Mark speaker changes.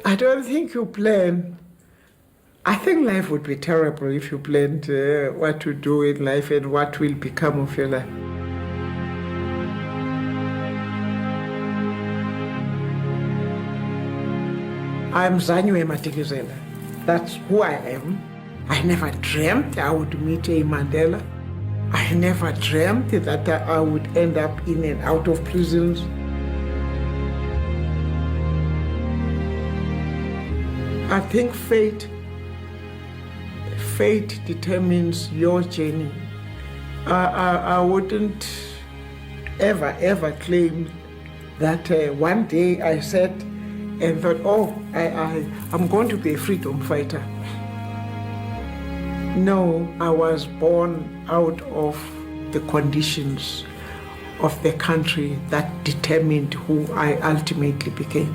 Speaker 1: I don't think you plan. I think life would be terrible if you planned what to do in life and what will become of your life. I'm Zanywe Madikizela. That's who I am. I never dreamt I would meet a Mandela. I never dreamt that I would end up in and out of prisons. I think fate determines your journey. I wouldn't ever claim that one day I sat and thought, oh, I'm going to be a freedom fighter. No, I was born out of the conditions of the country that determined who I ultimately became.